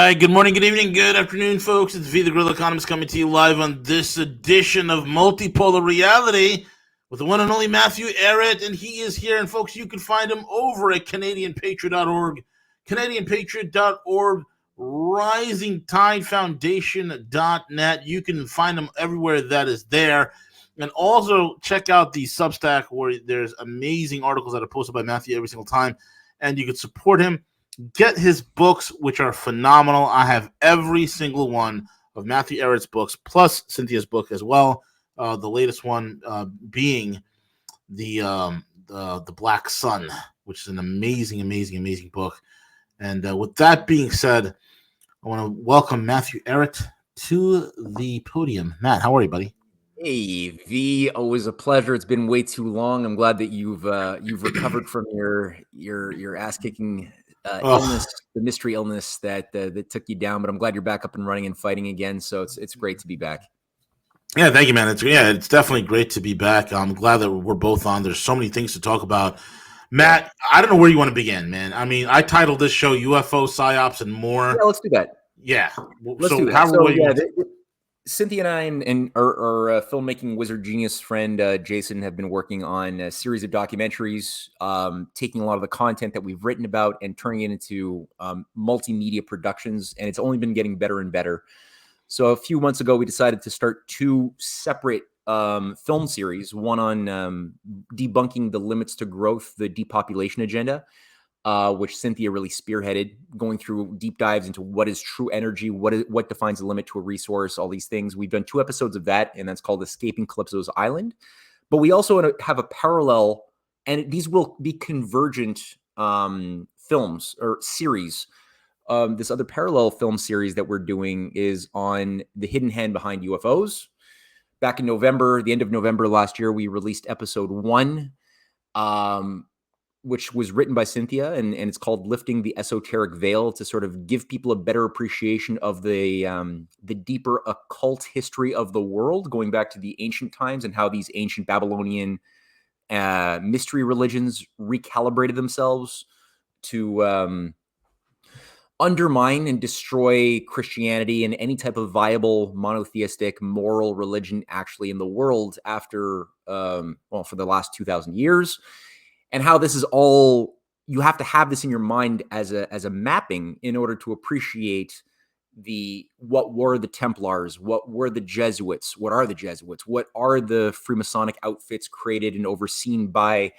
right, good morning, good evening, good afternoon, folks. It's V, the Guerrilla Economist, coming to you live on this edition of Multipolar Reality with the one and only Matthew Ehret, and he is here. And folks, you can find him over at CanadianPatriot.org, CanadianPatriot.org, RisingTideFoundation.net. You can find him everywhere that is there. And also check out the Substack, where there's amazing articles that are posted by Matthew every single time, and you can support him. Get his books, which are phenomenal. I have every single one of Matthew Ehret's books, plus Cynthia's book as well. The latest one being the Black Sun, which is an amazing book. And with that being said, I want to welcome Matthew Ehret to the podium. Matt, how are you, buddy? Hey, V, always a pleasure. It's been way too long. I'm glad that you've recovered from your ass kicking illness, the mystery illness that took you down. But I'm glad you're back up and running and fighting again. So it's great to be back. Yeah, thank you, man. It's definitely great to be back. I'm glad that we're both on. There's so many things to talk about. Matt, I don't know where you want to begin, man. I mean, I titled this show UFO Psyops and more. Yeah, let's do that. Yeah. Let's do that. Cynthia and I and our filmmaking wizard genius friend Jason have been working on a series of documentaries, taking a lot of the content that we've written about and turning it into multimedia productions, and it's only been getting better and better. So a few months ago, we decided to start two separate film series, one on debunking the limits to growth, the depopulation agenda, which Cynthia really spearheaded, going through deep dives into what is true energy, what defines a limit to a resource, all these things. We've done 2 episodes of that, and that's called Escaping Calypso's Island. But we also have a parallel, and these will be convergent films or series. This other parallel film series that we're doing is on the Hidden Hand Behind UFOs. Back in November, the end of November last year, we released episode 1. Which was written by Cynthia, and it's called Lifting the Esoteric Veil, to sort of give people a better appreciation of the deeper occult history of the world, going back to the ancient times and how these ancient Babylonian mystery religions recalibrated themselves to undermine and destroy Christianity and any type of viable monotheistic moral religion actually in the world after, for the last 2,000 years. And how this is all, you have to have this in your mind as a mapping in order to appreciate what were the Templars, what were the Jesuits, what are the Jesuits, what are the Freemasonic outfits created and overseen by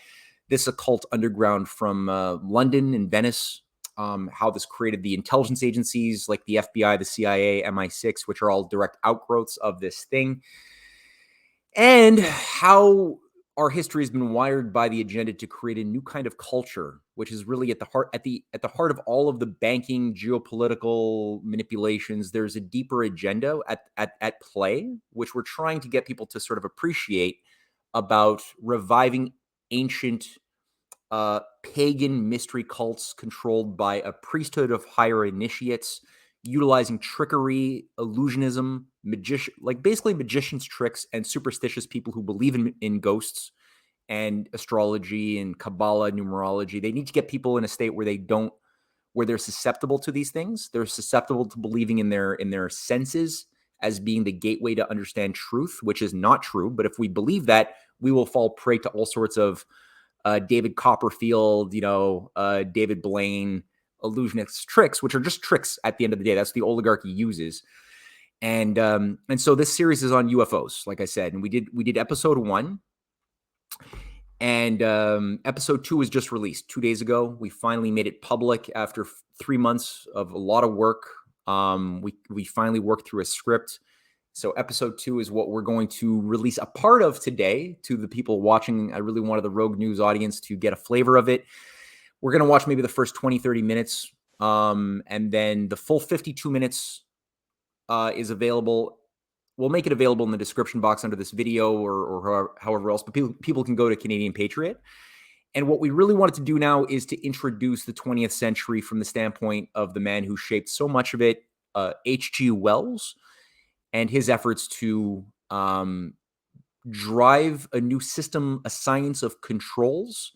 this occult underground from London and Venice, how this created the intelligence agencies like the FBI, the CIA, MI6, which are all direct outgrowths of this thing, and how our history has been wired by the agenda to create a new kind of culture, which is really at the heart of all of the banking, geopolitical manipulations. There's a deeper agenda at play, which we're trying to get people to sort of appreciate, about reviving ancient pagan mystery cults controlled by a priesthood of higher initiates, utilizing trickery, illusionism, basically magicians' tricks, and superstitious people who believe in ghosts and astrology and Kabbalah, numerology. They need to get people in a state where they're susceptible to these things. They're susceptible to believing in their senses as being the gateway to understand truth, which is not true. But if we believe that, we will fall prey to all sorts of David Copperfield, David Blaine, illusionist tricks, which are just tricks at the end of the day. That's the oligarchy uses. And so this series is on UFOs, like I said, and we did episode 1, and episode 2 was just released 2 days ago. We finally made it public after 3 months of a lot of work. We finally worked through a script. So episode 2 is what we're going to release a part of today to the people watching. I really wanted the Rogue News audience to get a flavor of it. We're going to watch maybe the first 20, 30 minutes, and then the full 52 minutes is available. We'll make it available in the description box under this video or however else, but people can go to Canadian Patriot. And what we really wanted to do now is to introduce the 20th century from the standpoint of the man who shaped so much of it, H.G. Wells, and his efforts to drive a new system, a science of controls,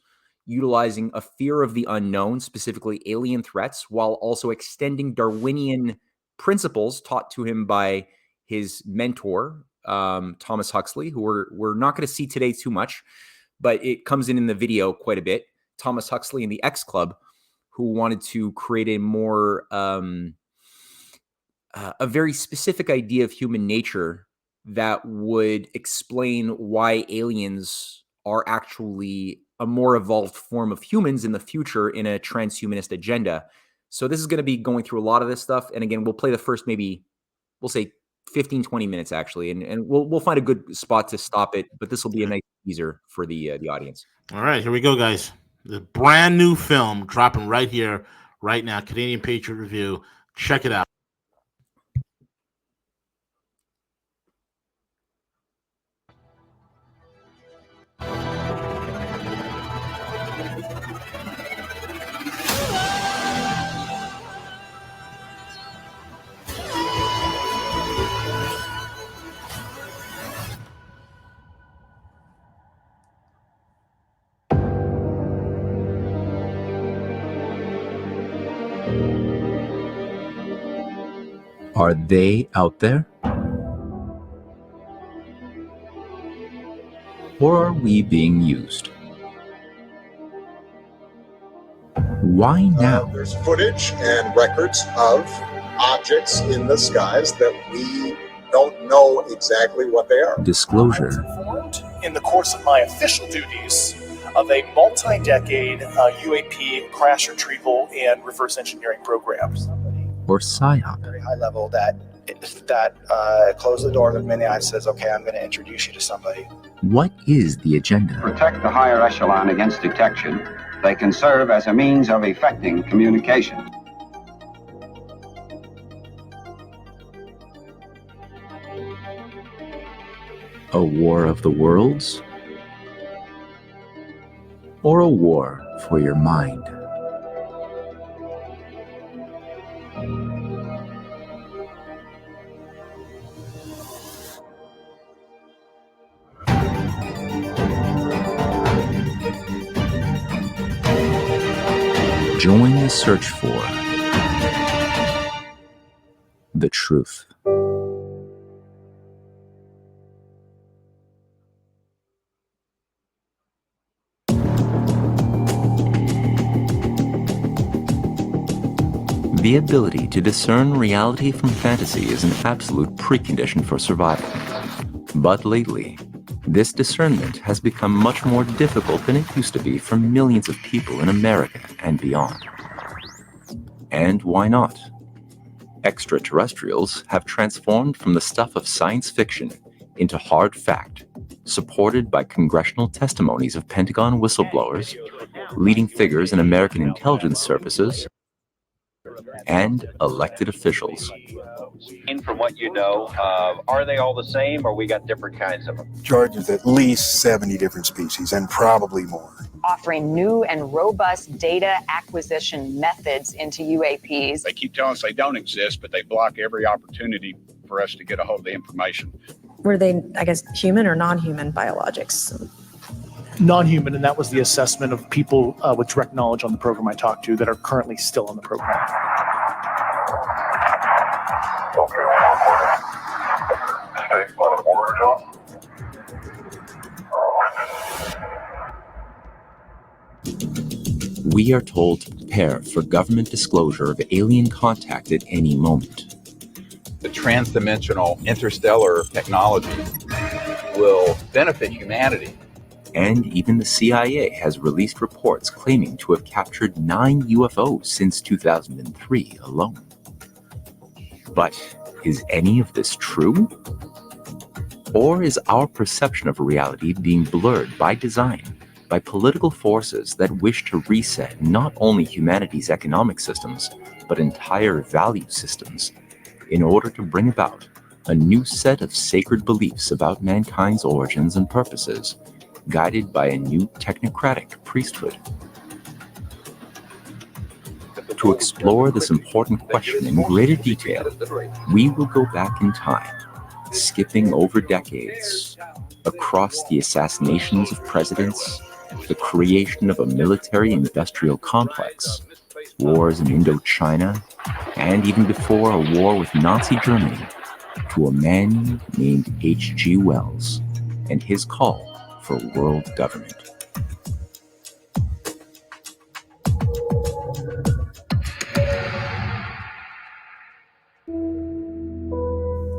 utilizing a fear of the unknown, specifically alien threats, while also extending Darwinian principles taught to him by his mentor, Thomas Huxley, who we're not going to see today too much, but it comes in the video quite a bit. Thomas Huxley and the X Club, who wanted to create a more a very specific idea of human nature that would explain why aliens are actually a more evolved form of humans in the future in a transhumanist agenda. So this is going to be going through a lot of this stuff. And again, we'll play the first, maybe we'll say 15, 20 minutes actually. And we'll find a good spot to stop it, but this will be a nice teaser for the audience. All right, here we go, guys. The brand new film dropping right here, right now. Canadian Patriot review. Check it out. Are they out there? Or are we being used? Why now? There's footage and records of objects in the skies that we don't know exactly what they are. Disclosure. Informed in the course of my official duties of a multi-decade UAP crash retrieval and reverse engineering programs. Or PSYOP. Very high level that close the door, look me in the eye, and says, "Okay, I'm going to introduce you to somebody." What is the agenda? Protect the higher echelon against detection. They can serve as a means of effecting communication. A war of the worlds? Or a war for your mind? Join the search for the truth. The ability to discern reality from fantasy is an absolute precondition for survival. But lately, this discernment has become much more difficult than it used to be for millions of people in America and beyond. And why not? Extraterrestrials have transformed from the stuff of science fiction into hard fact, supported by congressional testimonies of Pentagon whistleblowers, leading figures in American intelligence services, and elected officials. From what you know, are they all the same, or we got different kinds of them? George, there's at least 70 different species, and probably more. Offering new and robust data acquisition methods into UAPs. They keep telling us they don't exist, but they block every opportunity for us to get a hold of the information. Were they, I guess, human or non-human biologics? Non-human, and that was the assessment of people with direct knowledge on the program I talked to that are currently still on the program. We are told to prepare for government disclosure of alien contact at any moment. The transdimensional interstellar technology will benefit humanity. And even the CIA has released reports claiming to have captured 9 UFOs since 2003 alone. But is any of this true? Or is our perception of reality being blurred by design, by political forces that wish to reset not only humanity's economic systems, but entire value systems, in order to bring about a new set of sacred beliefs about mankind's origins and purposes, guided by a new technocratic priesthood? To explore this important question in greater detail, we will go back in time, skipping over decades, across the assassinations of presidents the creation of a military-industrial complex, wars in Indochina, and even before a war with Nazi Germany, to a man named H.G. Wells and his call for world government.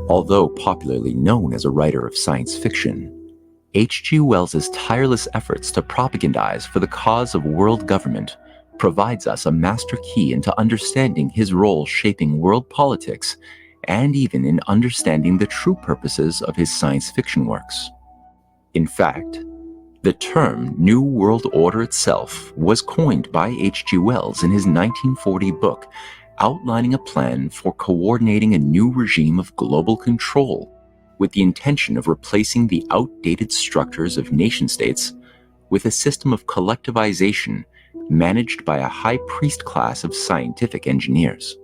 Although popularly known as a writer of science fiction, H.G. Wells's tireless efforts to propagandize for the cause of world government provides us a master key into understanding his role shaping world politics and even in understanding the true purposes of his science fiction works. In fact, the term New World Order itself was coined by H.G. Wells in his 1940 book outlining a plan for coordinating a new regime of global control with the intention of replacing the outdated structures of nation-states with a system of collectivization managed by a high priest class of scientific engineers.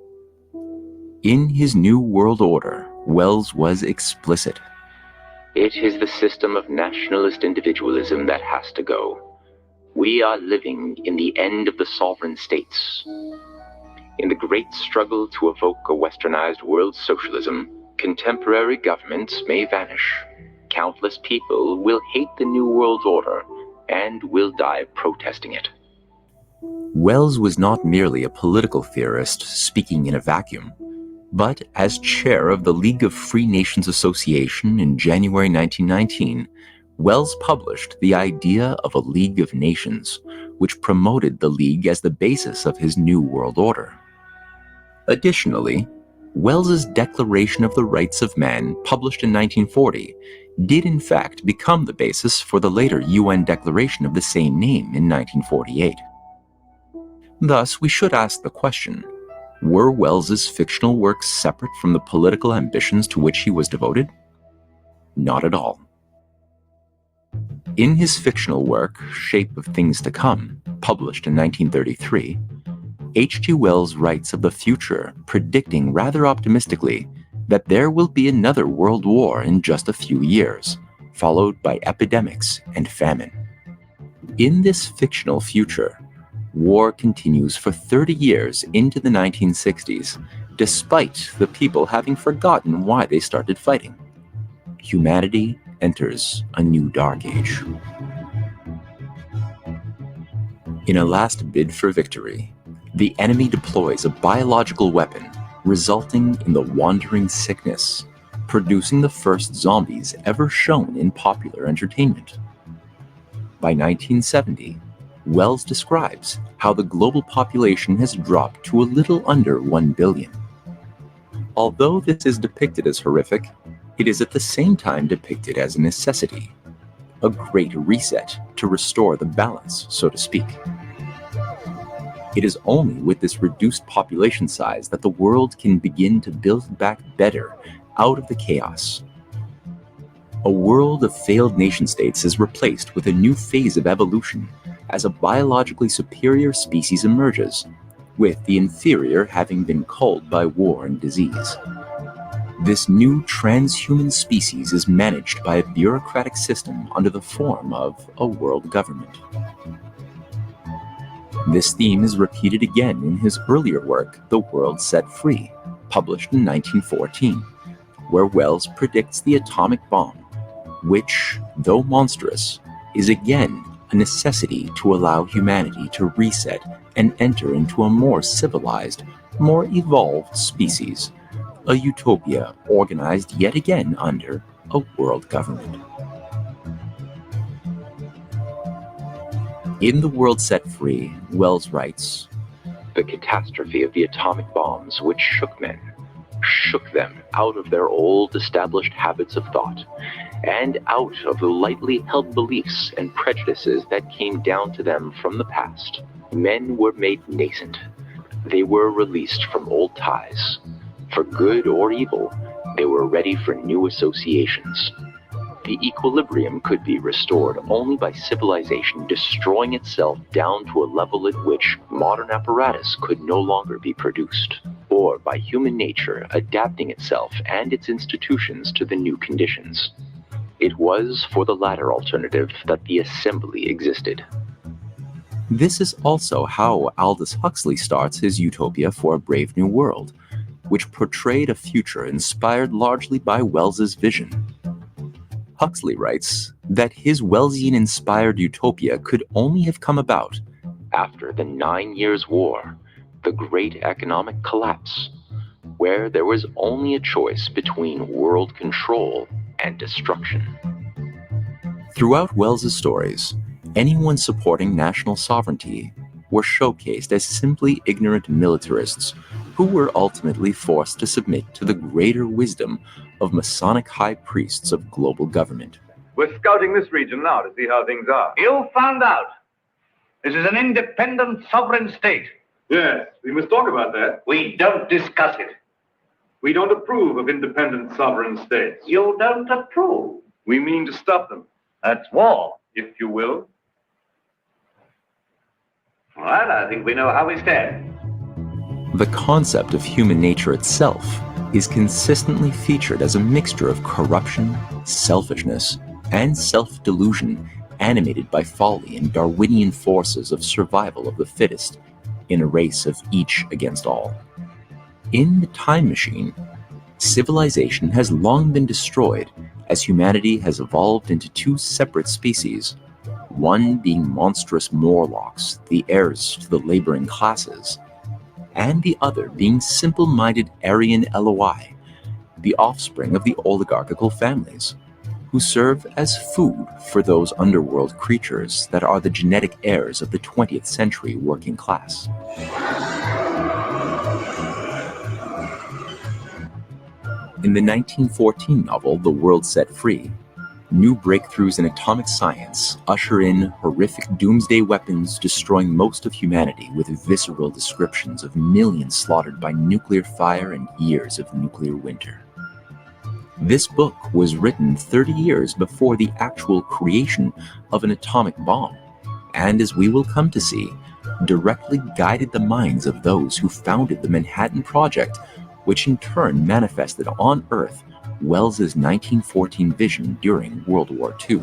In his New World Order, Wells was explicit. It is the system of nationalist individualism that has to go. We are living in the end of the sovereign states. In the great struggle to evoke a westernized world socialism, contemporary governments may vanish. Countless people will hate the New World Order and will die protesting it. Wells was not merely a political theorist speaking in a vacuum, but as chair of the League of Free Nations Association in January 1919, Wells published the idea of a League of Nations, which promoted the League as the basis of his New World Order. Additionally, Wells's Declaration of the Rights of Man, published in 1940, did in fact become the basis for the later UN Declaration of the same name in 1948. Thus, we should ask the question, were Wells's fictional works separate from the political ambitions to which he was devoted? Not at all. In his fictional work, Shape of Things to Come, published in 1933, H.G. Wells writes of the future, predicting rather optimistically that there will be another world war in just a few years, followed by epidemics and famine. In this fictional future, war continues for 30 years into the 1960s, despite the people having forgotten why they started fighting. Humanity enters a new dark age. In a last bid for victory, the enemy deploys a biological weapon, resulting in the wandering sickness, producing the first zombies ever shown in popular entertainment. By 1970, Wells describes how the global population has dropped to a little under 1 billion. Although this is depicted as horrific, it is at the same time depicted as a necessity, a great reset to restore the balance, so to speak. It is only with this reduced population size that the world can begin to build back better out of the chaos. A world of failed nation-states is replaced with a new phase of evolution as a biologically superior species emerges, with the inferior having been culled by war and disease. This new transhuman species is managed by a bureaucratic system under the form of a world government. This theme is repeated again in his earlier work, The World Set Free, published in 1914, where Wells predicts the atomic bomb, which, though monstrous, is again a necessity to allow humanity to reset and enter into a more civilized, more evolved species, a utopia organized yet again under a world government. In The World Set Free, Wells writes, "The catastrophe of the atomic bombs which shook men, shook them out of their old established habits of thought, and out of the lightly held beliefs and prejudices that came down to them from the past. Men were made nascent. They were released from old ties. For good or evil, they were ready for new associations. The equilibrium could be restored only by civilization destroying itself down to a level at which modern apparatus could no longer be produced, or by human nature adapting itself and its institutions to the new conditions. It was for the latter alternative that the assembly existed. This is also how Aldous Huxley starts his Utopia for a Brave New World, which portrayed a future inspired largely by Wells's vision. Huxley writes that his Wellesian-inspired utopia could only have come about after the 9 Years' War, the great economic collapse, where there was only a choice between world control and destruction. Throughout Wells's stories, anyone supporting national sovereignty were showcased as simply ignorant militarists who were ultimately forced to submit to the greater wisdom of Masonic high priests of global government. We're scouting this region now to see how things are. You found out. This is an independent sovereign state. Yes, we must talk about that. We don't discuss it. We don't approve of independent sovereign states. You don't approve. We mean to stop them. That's war. If you will. All right, I think we know how we stand. The concept of human nature itself is consistently featured as a mixture of corruption, selfishness, and self-delusion animated by folly and Darwinian forces of survival of the fittest in a race of each against all. In the time machine, civilization has long been destroyed as humanity has evolved into two separate species, one being monstrous Morlocks, the heirs to the laboring classes, and the other being simple-minded Aryan Eloi, the offspring of the oligarchical families, who serve as food for those underworld creatures that are the genetic heirs of the 20th century working class. In the 1914 novel The World Set Free, new breakthroughs in atomic science usher in horrific doomsday weapons destroying most of humanity with visceral descriptions of millions slaughtered by nuclear fire and years of nuclear winter. This book was written 30 years before the actual creation of an atomic bomb, and as we will come to see, directly guided the minds of those who founded the Manhattan Project, which in turn manifested on Earth Wells's 1914 vision during World War II.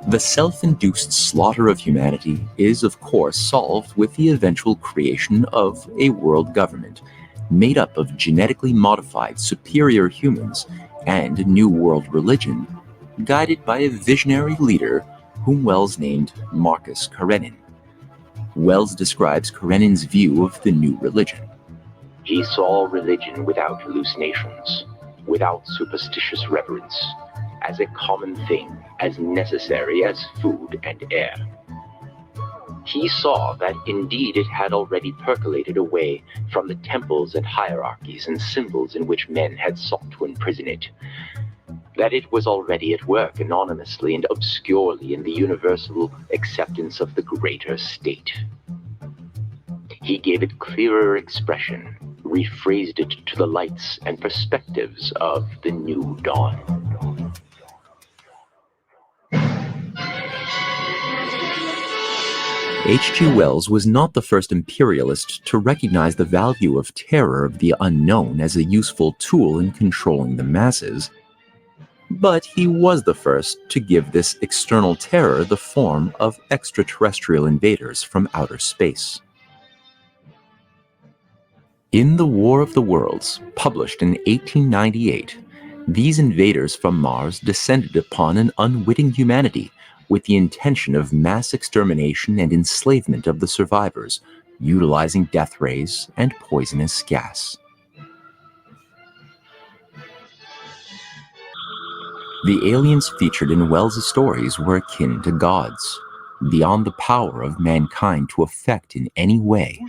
The self-induced slaughter of humanity is, of course, solved with the eventual creation of a world government made up of genetically modified superior humans and a new world religion, guided by a visionary leader whom Wells named Marcus Karenin. Wells describes Karenin's view of the new religion. He saw religion without hallucinations, without superstitious reverence, as a common thing, as necessary as food and air. He saw that indeed it had already percolated away from the temples and hierarchies and symbols in which men had sought to imprison it, that it was already at work anonymously and obscurely in the universal acceptance of the greater state. He gave it clearer expression, rephrased it to the lights and perspectives of the new dawn. H.G. Wells was not the first imperialist to recognize the value of terror of the unknown as a useful tool in controlling the masses, but he was the first to give this external terror the form of extraterrestrial invaders from outer space. In The War of the Worlds, published in 1898, these invaders from Mars descended upon an unwitting humanity with the intention of mass extermination and enslavement of the survivors, utilizing death rays and poisonous gas. The aliens featured in Wells' stories were akin to gods, beyond the power of mankind to affect in any way,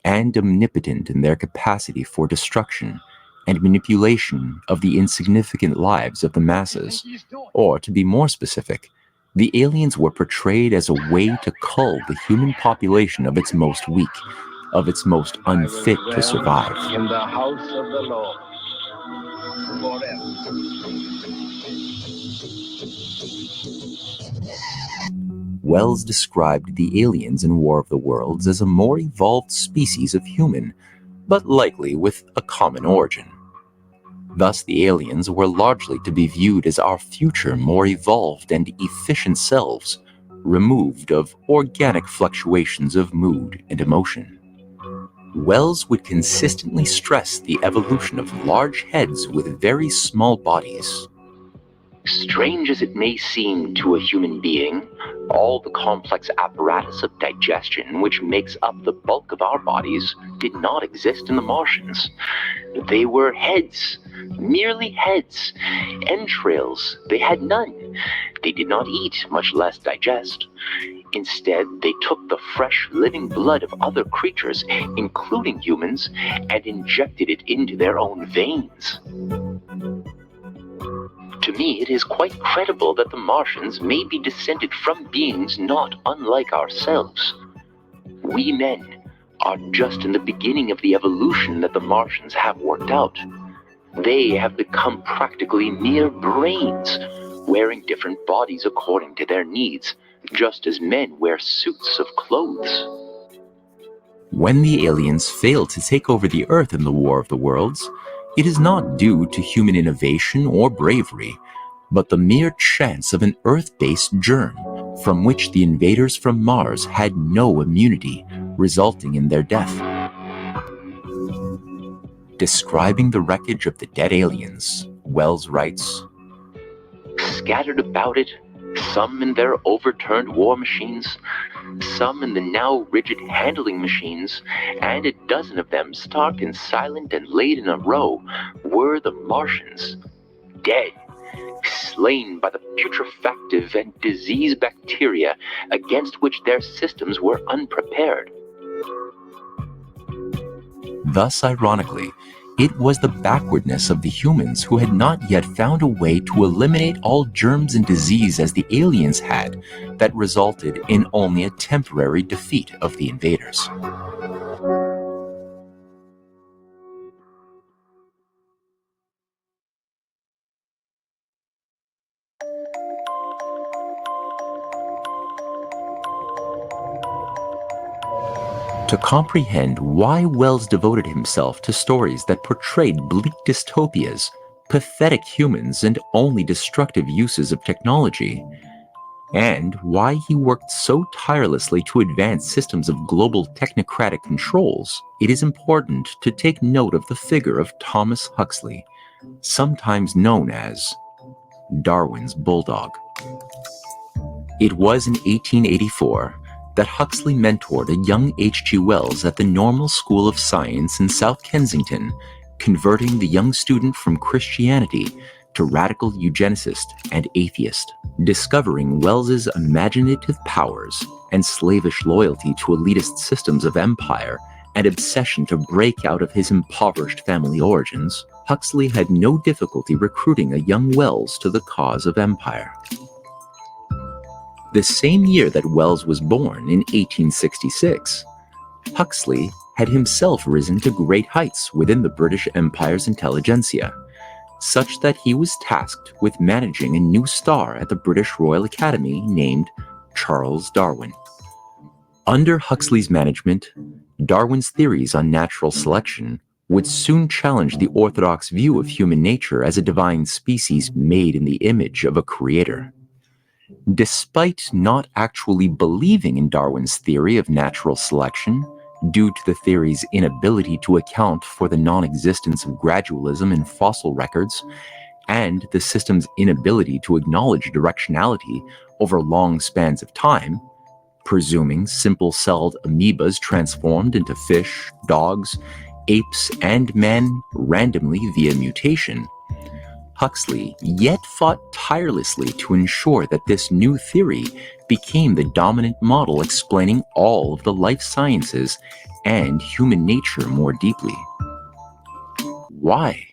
and omnipotent in their capacity for destruction and manipulation of the insignificant lives of the masses. Or, to be more specific, the aliens were portrayed as a way to cull the human population of its most weak, of its most unfit to survive. In the house of the Lord Wells described the aliens in War of the Worlds as a more evolved species of human, but likely with a common origin. Thus, the aliens were largely to be viewed as our future, more evolved and efficient selves, removed of organic fluctuations of mood and emotion. Wells would consistently stress the evolution of large heads with very small bodies. Strange as it may seem to a human being, all the complex apparatus of digestion which makes up the bulk of our bodies did not exist in the Martians. They were heads, merely heads. Entrails, they had none. They did not eat, much less digest. Instead, they took the fresh, living blood of other creatures, including humans, and injected it into their own veins. To me, it is quite credible that the Martians may be descended from beings not unlike ourselves. We men are just in the beginning of the evolution that the Martians have worked out. They have become practically mere brains, wearing different bodies according to their needs, just as men wear suits of clothes. When the aliens failed to take over the Earth in the War of the Worlds, it is not due to human innovation or bravery, but the mere chance of an Earth-based germ from which the invaders from Mars had no immunity, resulting in their death. Describing the wreckage of the dead aliens, Wells writes, Scattered about it, some in their overturned war machines, some in the now rigid handling machines, and a dozen of them stark and silent and laid in a row, were the Martians, dead, slain by the putrefactive and disease bacteria against which their systems were unprepared. Thus, ironically, it was the backwardness of the humans who had not yet found a way to eliminate all germs and disease as the aliens had that resulted in only a temporary defeat of the invaders. To comprehend why Wells devoted himself to stories that portrayed bleak dystopias, pathetic humans, and only destructive uses of technology, and why he worked so tirelessly to advance systems of global technocratic controls, it is important to take note of the figure of Thomas Huxley, sometimes known as Darwin's Bulldog. It was in 1884 that Huxley mentored a young H.G. Wells at the Normal School of Science in South Kensington, converting the young student from Christianity to radical eugenicist and atheist. Discovering Wells's imaginative powers and slavish loyalty to elitist systems of empire and obsession to break out of his impoverished family origins, Huxley had no difficulty recruiting a young Wells to the cause of empire. The same year that Wells was born, in 1866, Huxley had himself risen to great heights within the British Empire's intelligentsia, such that he was tasked with managing a new star at the British Royal Academy named Charles Darwin. Under Huxley's management, Darwin's theories on natural selection would soon challenge the orthodox view of human nature as a divine species made in the image of a creator. Despite not actually believing in Darwin's theory of natural selection, due to the theory's inability to account for the non-existence of gradualism in fossil records, and the system's inability to acknowledge directionality over long spans of time, presuming simple-celled amoebas transformed into fish, dogs, apes, and men randomly via mutation, Huxley yet fought tirelessly to ensure that this new theory became the dominant model explaining all of the life sciences and human nature more deeply. Why?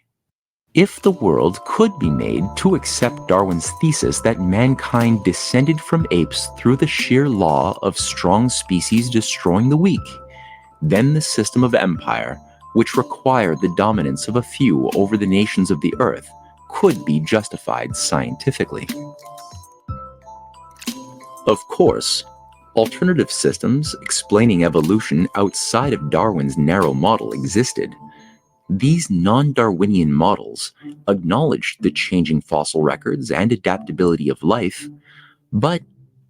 If the world could be made to accept Darwin's thesis that mankind descended from apes through the sheer law of strong species destroying the weak, then the system of empire, which required the dominance of a few over the nations of the earth, could be justified scientifically. Of course, alternative systems explaining evolution outside of Darwin's narrow model existed. These non-Darwinian models acknowledged the changing fossil records and adaptability of life, but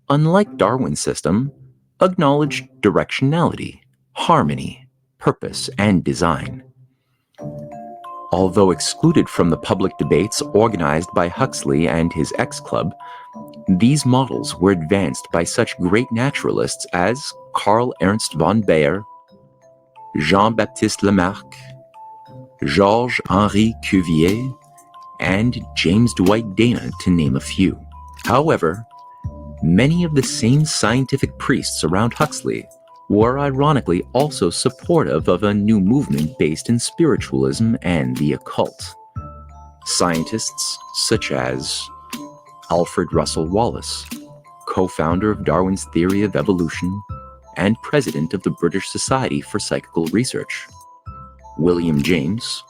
unlike Darwin's system, acknowledged directionality, harmony, purpose, and design. Although excluded from the public debates organized by Huxley and his X Club, these models were advanced by such great naturalists as Karl Ernst von Baer, Jean-Baptiste Lamarck, Georges-Henri Cuvier, and James Dwight Dana, to name a few. However, many of the same scientific priests around Huxley were ironically also supportive of a new movement based in spiritualism and the occult. Scientists such as Alfred Russel Wallace, co-founder of Darwin's theory of evolution and president of the British Society for Psychical Research, William James,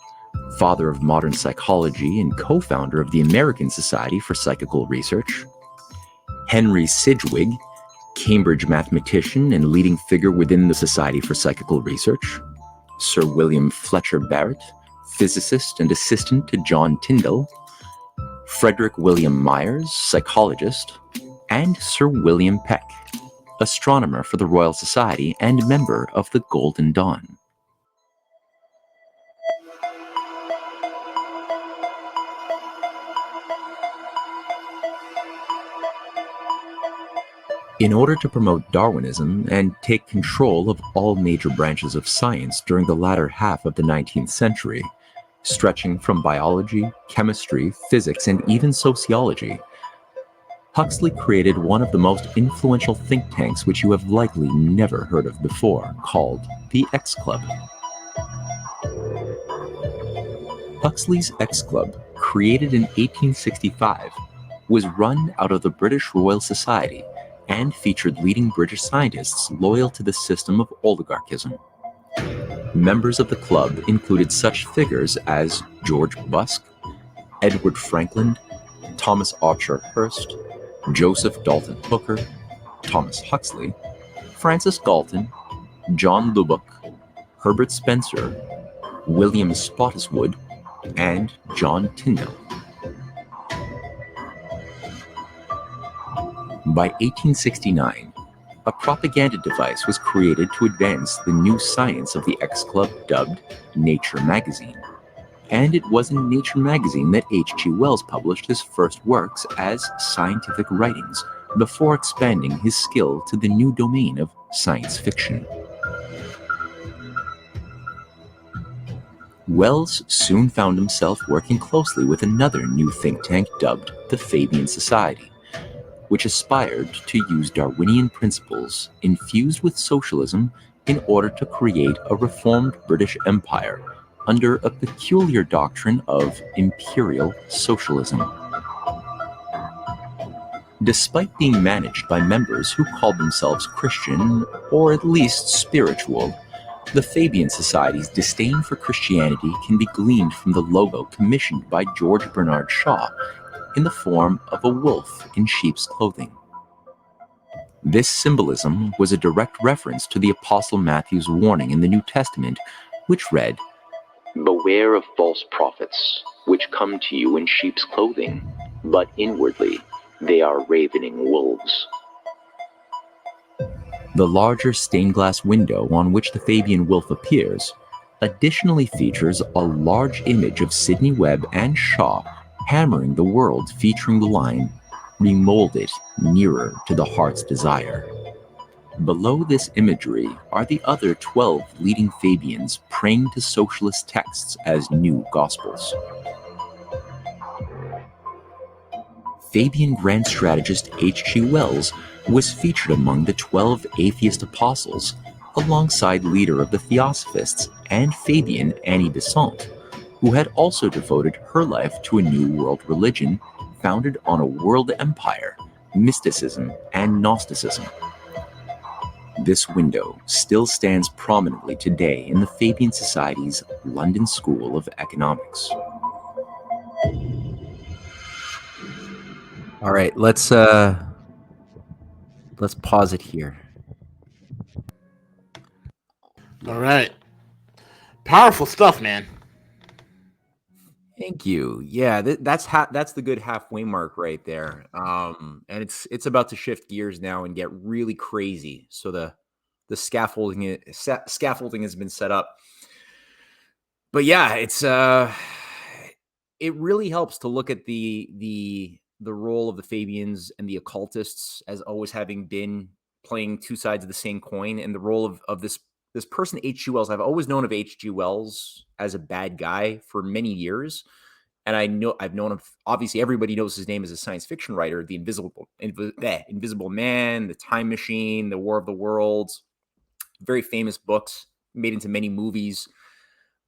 father of modern psychology and co-founder of the American Society for Psychical Research, Henry Sidgwick, Cambridge mathematician and leading figure within the Society for Psychical Research, Sir William Fletcher Barrett, physicist and assistant to John Tyndall, Frederick William Myers, psychologist, and Sir William Peck, astronomer for the Royal Society and member of the Golden Dawn. In order to promote Darwinism and take control of all major branches of science during the latter half of the 19th century, stretching from biology, chemistry, physics, and even sociology, Huxley created one of the most influential think tanks which you have likely never heard of before, called the X Club. Huxley's X Club, created in 1865, was run out of the British Royal Society and featured leading British scientists loyal to the system of oligarchism. Members of the club included such figures as George Busk, Edward Franklin, Thomas Archer Hearst, Joseph Dalton Hooker, Thomas Huxley, Francis Galton, John Lubbock, Herbert Spencer, William Spottiswoode, and John Tyndall. By 1869, a propaganda device was created to advance the new science of the X Club dubbed Nature magazine, and it was in Nature magazine that H.G. Wells published his first works as scientific writings before expanding his skill to the new domain of science fiction. Wells soon found himself working closely with another new think tank dubbed the Fabian Society, which aspired to use Darwinian principles infused with socialism in order to create a reformed British Empire under a peculiar doctrine of imperial socialism. Despite being managed by members who called themselves Christian, or at least spiritual, the Fabian Society's disdain for Christianity can be gleaned from the logo commissioned by George Bernard Shaw in the form of a wolf in sheep's clothing. This symbolism was a direct reference to the Apostle Matthew's warning in the New Testament, which read, "Beware of false prophets, which come to you in sheep's clothing, but inwardly they are ravening wolves." The larger stained glass window on which the Fabian wolf appears additionally features a large image of Sidney Webb and Shaw hammering the world, featuring the line, "Remold it nearer to the heart's desire." Below this imagery are the other 12 leading Fabians praying to socialist texts as new gospels. Fabian grand strategist H.G. Wells was featured among the 12 atheist apostles, alongside leader of the Theosophists and Fabian Annie Besant, who had also devoted her life to a new world religion founded on a world empire, mysticism, and Gnosticism. This window still stands prominently today in the Fabian Society's London School of Economics. All right, let's pause it here. All right. Powerful stuff, man. Thank you. Yeah, that's the good halfway mark right there. And it's about to shift gears now and get really crazy. So the scaffolding has been set up. But yeah, it really helps to look at the role of the Fabians and the occultists as always having been playing two sides of the same coin, and the role of this person H.G. Wells. I've always known of H.G. Wells as a bad guy for many years, and I've known him. Obviously, everybody knows his name as a science fiction writer. The Invisible Man, The Time Machine, The War of the Worlds, very famous books made into many movies.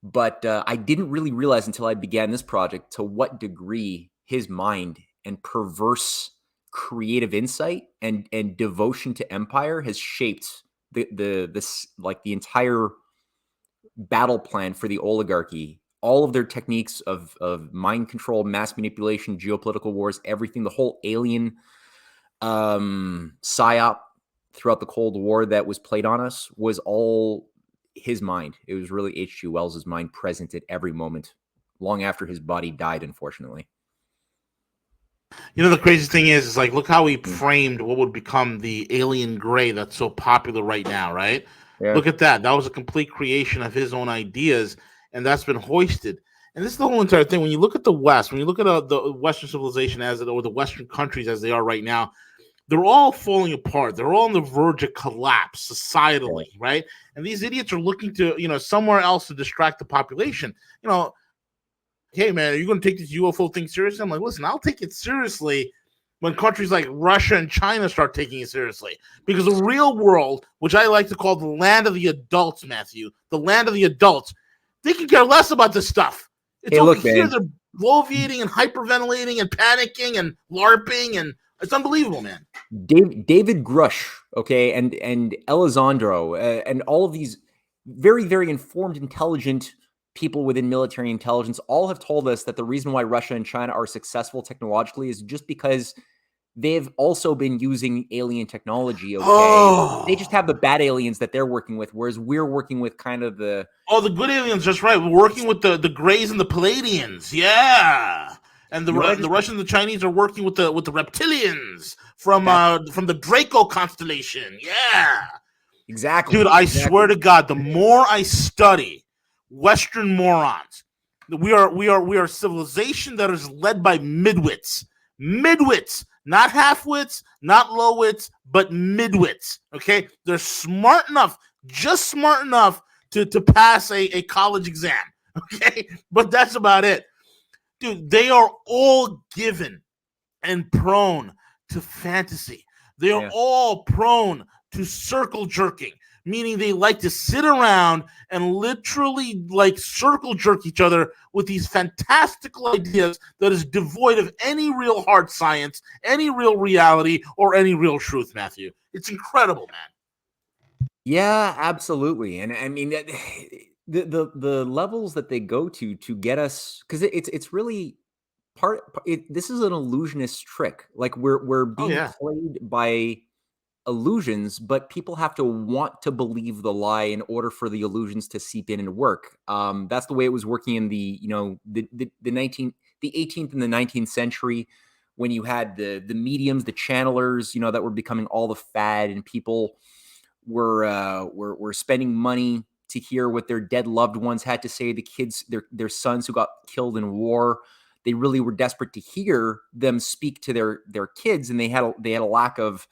But I didn't really realize until I began this project to what degree his mind and perverse creative insight and devotion to empire has shaped the entire battle plan for the oligarchy. All of their techniques of mind control, mass manipulation, geopolitical wars, everything, the whole alien psyop throughout the Cold War that was played on us was all his mind. It was really H.G. Wells' mind present at every moment, long after his body died, unfortunately. You know, the crazy thing is like, look how he framed what would become the alien gray that's so popular right now, right? Yeah. Look at that. That was a complete creation of his own ideas, and that's been hoisted. And this is the whole entire thing. When you look at the West, when you look at the Western civilization or the Western countries as they are right now, they're all falling apart. They're all on the verge of collapse societally, right? And these idiots are looking to, somewhere else to distract the population. Hey, man, are you going to take this UFO thing seriously? I'm like, listen, I'll take it seriously when countries like Russia and China start taking it seriously. Because the real world, which I like to call the land of the adults, Matthew, the land of the adults, they can care less about this stuff. It's over here, they're bloviating and hyperventilating and panicking and LARPing, and it's unbelievable, man. David Grush, okay, and Elizondo, and all of these very, very informed, intelligent people within military intelligence all have told us that the reason why Russia and China are successful technologically is just because they've also been using alien technology, okay? Oh. They just have the bad aliens that they're working with, whereas we're working with kind of the... Oh, the good aliens, that's right. We're working with the Greys and the Palladians, yeah. And the Russians and the Chinese are working with the reptilians from the Draco constellation, yeah. Exactly. Dude, I swear to God, the more I study Western morons, we are civilization that is led by midwits, not half-wits, not low-wits, but midwits, okay? They're smart enough, just smart enough to pass a college exam, okay? But that's about it. Dude, they are all given and prone to fantasy. They are all prone to circle jerking, meaning they like to sit around and literally like circle jerk each other with these fantastical ideas that is devoid of any real hard science, any real reality, or any real truth, Matthew. It's incredible, man. Yeah, absolutely. And I mean, the levels that they go to get us, because it's really this is an illusionist trick. Like we're being played by illusions, but people have to want to believe the lie in order for the illusions to seep in and work. That's the way it was working in the 18th and the 19th century, when you had the mediums, the channelers, that were becoming all the fad, and people were spending money to hear what their dead loved ones had to say. The kids, their sons who got killed in war, they really were desperate to hear them speak to their kids, and they had a lack of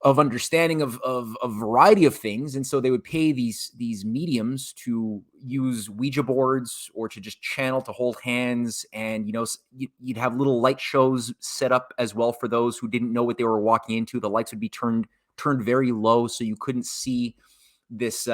understanding of a variety of things. And so they would pay these mediums to use Ouija boards or to just channel, to hold hands. And, you'd have little light shows set up as well for those who didn't know what they were walking into. The lights would be turned very low, so you couldn't see this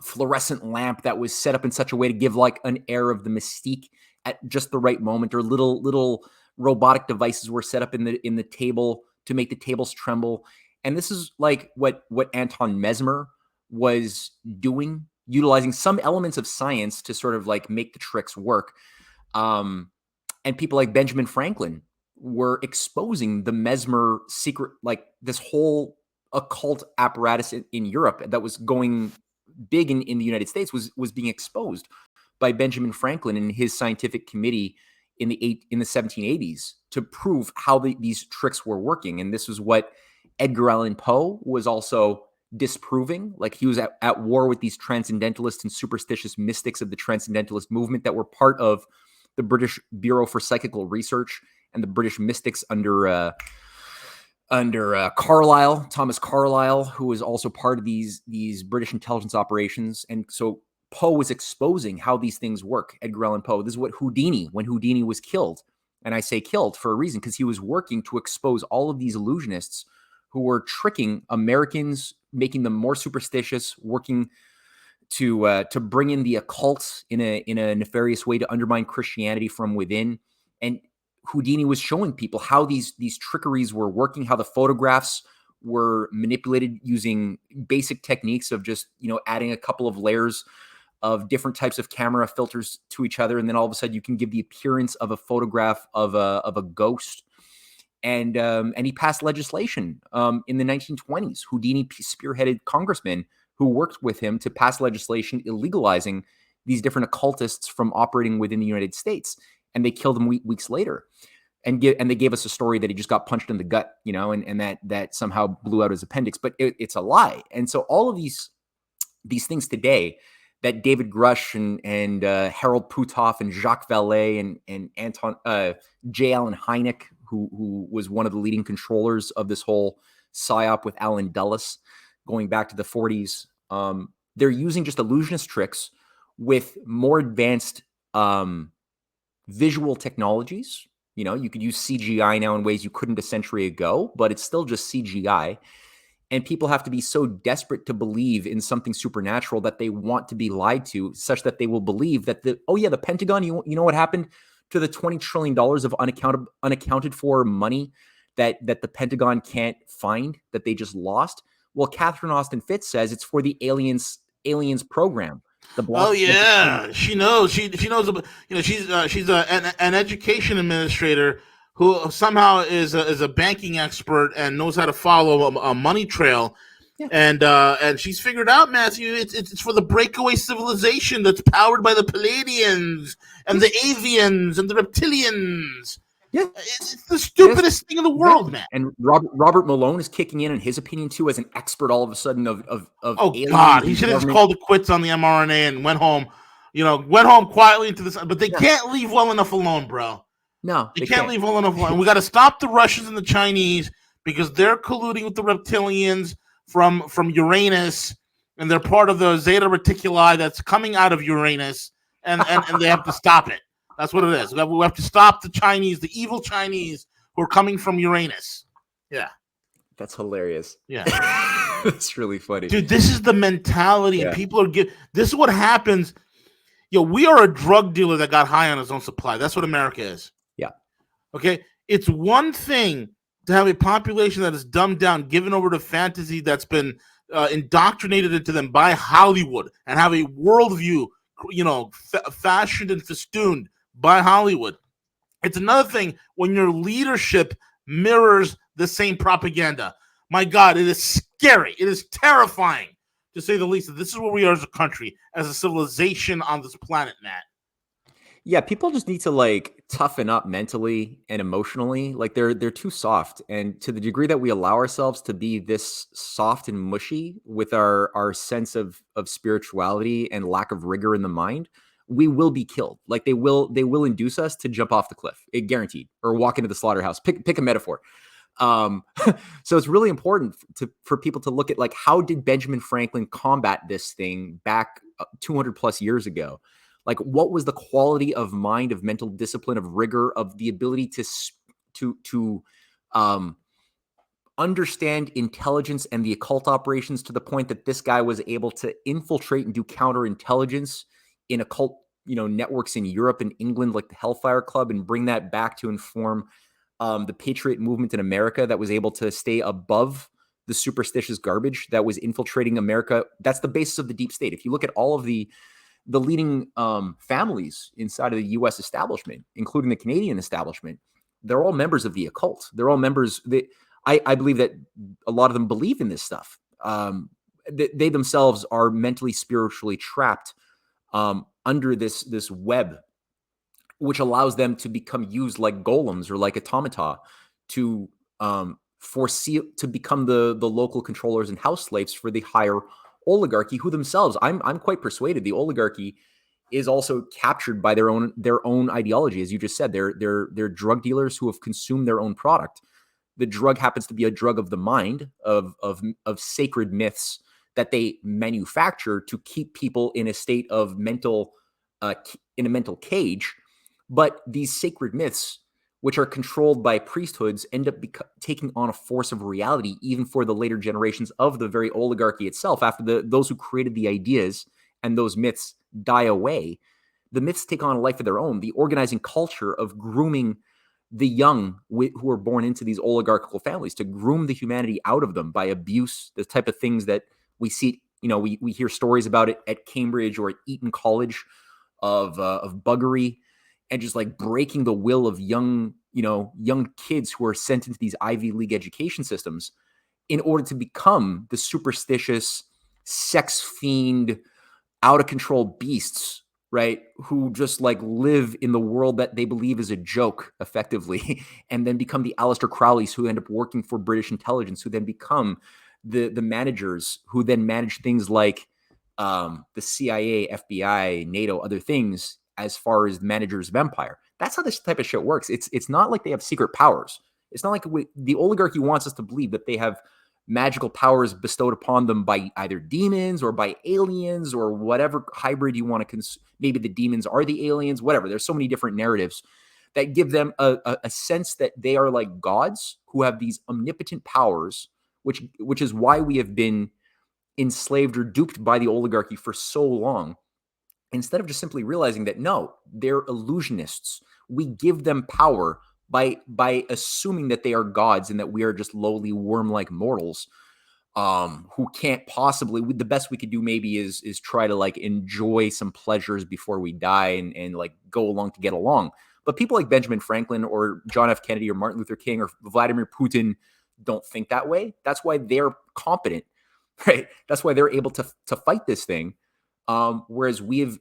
fluorescent lamp that was set up in such a way to give like an air of the mystique at just the right moment. Or little robotic devices were set up in the table to make the tables tremble. And this is like what Anton Mesmer was doing, utilizing some elements of science to sort of like make the tricks work. And people like Benjamin Franklin were exposing the Mesmer secret, like this whole occult apparatus in Europe that was going big in the United States was being exposed by Benjamin Franklin and his scientific committee in the 1780s to prove how these tricks were working. And this was what Edgar Allan Poe was also disproving. Like, he was at war with these transcendentalists and superstitious mystics of the transcendentalist movement that were part of the British Bureau for Psychical Research and the British mystics under Carlyle, Thomas Carlyle, who was also part of these British intelligence operations. And so Poe was exposing how these things work. Edgar Allan Poe. This is what when Houdini was killed. And I say killed for a reason, because he was working to expose all of these illusionists who were tricking Americans, making them more superstitious, working to bring in the occult in a nefarious way to undermine Christianity from within. And Houdini was showing people how these trickeries were working, how the photographs were manipulated using basic techniques of just, adding a couple of layers of different types of camera filters to each other. And then all of a sudden you can give the appearance of a photograph of a ghost. And he passed legislation in the 1920s. Houdini spearheaded congressmen who worked with him to pass legislation illegalizing these different occultists from operating within the United States. And they killed him weeks later. And they gave us a story that he just got punched in the gut, and that somehow blew out his appendix. But it's a lie. And so all of these today that David Grush and Harold Putoff and Jacques Vallée and Anton J. Allen Hynek, who was one of the leading controllers of this whole psyop with Alan Dulles going back to the 40s, they're using just illusionist tricks with more advanced visual technologies. You could use CGI now in ways you couldn't a century ago, but it's still just CGI. And people have to be so desperate to believe in something supernatural that they want to be lied to, such that they will believe that the Pentagon, you know what happened to the $20 trillion of unaccounted for money that the Pentagon can't find, that they just lost? Well, Catherine Austin Fitts says it's for the aliens program. She knows. She knows. She's an education administrator who somehow is a banking expert and knows how to follow a money trail. Yeah. And she's figured out, Matthew, it's for the breakaway civilization that's powered by the Palladians and the Avians and the Reptilians. Yeah, it's the stupidest thing in the world, man. And Robert Malone is kicking in his opinion too, as an expert all of a sudden of oh God, he should have just called it quits on the mRNA and went home. Went home quietly into this, but they can't leave well enough alone, bro. No, they can't leave well enough alone. We got to stop the Russians and the Chinese because they're colluding with the reptilians from Uranus, and they're part of the Zeta Reticuli that's coming out of Uranus, and they have to stop it. That's what it is. We have to stop the Chinese, the evil Chinese who are coming from Uranus. Yeah. That's hilarious. Yeah. That's really funny. Dude, this is the mentality. Yeah. People are this is what happens. We are a drug dealer that got high on his own supply. That's what America is. Yeah. Okay? It's one thing to have a population that is dumbed down, given over to fantasy that's been indoctrinated into them by Hollywood, and have a worldview, fashioned and festooned by Hollywood. It's another thing when your leadership mirrors the same propaganda. My God, it is scary. It is terrifying, to say the least. This is where we are as a country, as a civilization on this planet, Matt. Yeah, people just need to toughen up mentally and emotionally. They're too soft. And to the degree that we allow ourselves to be this soft and mushy with our sense of spirituality and lack of rigor in the mind, we will be killed. They will induce us to jump off the cliff, guaranteed, or walk into the slaughterhouse. Pick a metaphor. So it's really important for people to look at how did Benjamin Franklin combat this thing back 200 plus years ago? What was the quality of mind, of mental discipline, of rigor, of the ability to understand intelligence and the occult operations to the point that this guy was able to infiltrate and do counterintelligence in occult, networks in Europe and England, like the Hellfire Club, and bring that back to inform the Patriot movement in America that was able to stay above the superstitious garbage that was infiltrating America. That's the basis of the deep state. If you look at all of the leading families inside of the U.S. establishment, including the Canadian establishment, they're all members of the occult. They're all members. I believe that a lot of them believe in this stuff. They themselves are mentally, spiritually trapped under this web, which allows them to become used like golems or like automata to to become the local controllers and house slaves for the higher oligarchy, who themselves, I'm quite persuaded, the oligarchy is also captured by their own ideology. As you just said, they're drug dealers who have consumed their own product. The drug happens to be a drug of the mind, of sacred myths that they manufacture to keep people in a state of mental, in a mental cage. But these sacred myths, which are controlled by priesthoods, end up taking on a force of reality, even for the later generations of the very oligarchy itself. After those who created the ideas and those myths die away, the myths take on a life of their own. The organizing culture of grooming the young who are born into these oligarchical families, to groom the humanity out of them by abuse, the type of things that we see, we hear stories about it at Cambridge or at Eton College of buggery, and just like breaking the will of young kids who are sent into these Ivy League education systems in order to become the superstitious, sex fiend, out of control beasts, right? Who just like live in the world that they believe is a joke, effectively, and then become the Aleister Crowleys who end up working for British intelligence, who then become the managers who then manage things like the CIA, FBI, NATO, other things, as far as managers of empire. That's how this type of shit works. It's not like they have secret powers. It's not like the oligarchy wants us to believe that they have magical powers bestowed upon them by either demons or by aliens or whatever hybrid you want to maybe the demons are the aliens, whatever. There's so many different narratives that give them a sense that they are like gods who have these omnipotent powers, which is why we have been enslaved or duped by the oligarchy for so long, instead of just simply realizing that, no, they're illusionists. We give them power by assuming that they are gods and that we are just lowly worm-like mortals who can't possibly, the best we could do maybe is try to like enjoy some pleasures before we die and like go along to get along. But people like Benjamin Franklin or John F. Kennedy or Martin Luther King or Vladimir Putin don't think that way. That's why they're competent, right? That's why they're able to fight this thing. Whereas we've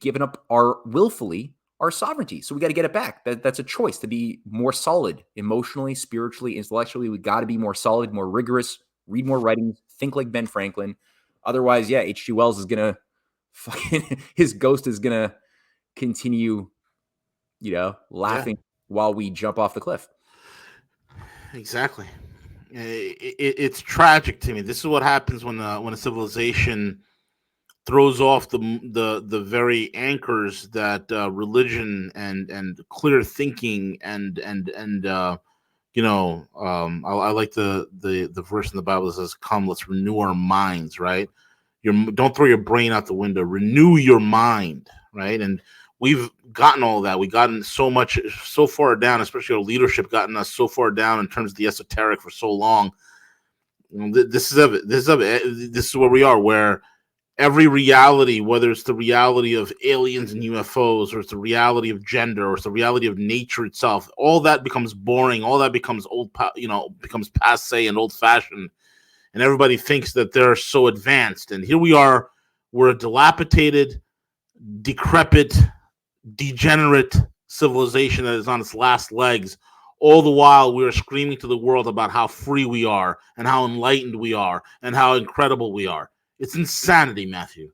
given up willfully our sovereignty. So we got to get it back. That's a choice to be more solid emotionally, spiritually, intellectually. We got to be more solid, more rigorous, read more writings, think like Ben Franklin. Otherwise, yeah, H.G. Wells is going to his ghost is going to continue, laughing while we jump off the cliff. Exactly. It's tragic to me. This is what happens when a civilization throws off the very anchors that religion and clear thinking and I like the verse in the Bible that says, "Come, let's renew our minds." Right? Don't throw your brain out the window. Renew your mind. Right? And we've gotten all that. We've gotten so far down, especially our leadership, gotten us so far down in terms of the esoteric for so long. This is it. This is where we are, where every reality, whether it's the reality of aliens and UFOs, or it's the reality of gender, or it's the reality of nature itself, all that becomes boring. All that becomes becomes passe and old-fashioned, and everybody thinks that they're so advanced. And here we are, we're a dilapidated, decrepit, degenerate civilization that is on its last legs. All the while, we are screaming to the world about how free we are, and how enlightened we are, and how incredible we are. It's insanity, Matthew.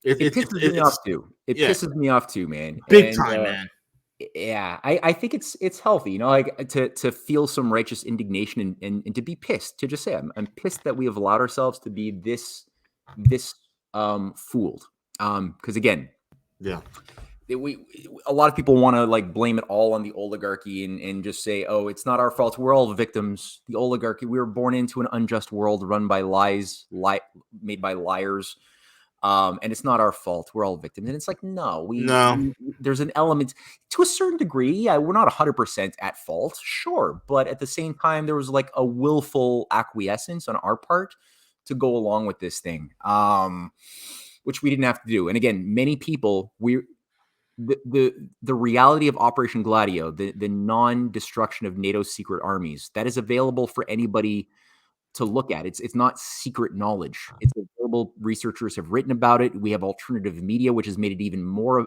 It pisses me off too. It pisses me off too, man. Big time, man. Yeah, I think it's healthy, like to feel some righteous indignation and to be pissed, to just say I'm pissed that we have allowed ourselves to be this fooled. Because again, a lot of people want to like blame it all on the oligarchy and just say, oh, it's not our fault. We're all victims. The oligarchy, we were born into an unjust world run by lies, made by liars. And it's not our fault. We're all victims. And it's like, no, there's an element to a certain degree. Yeah, we're not 100% at fault. Sure. But at the same time, there was like a willful acquiescence on our part to go along with this thing, which we didn't have to do. And again, many people, the reality of Operation Gladio, the non-destruction of NATO's secret armies, that is available for anybody to look at. It's not secret knowledge. It's available. Researchers have written about it. We have alternative media, which has made it even more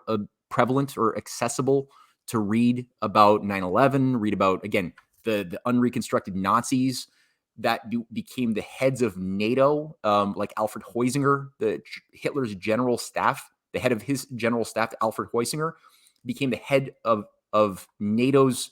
prevalent or accessible to read about 9/11, read about, again, the unreconstructed Nazis that became the heads of NATO, like Alfred Heusinger, Hitler's general staff, the head of his general staff, Alfred Heusinger, became the head of NATO's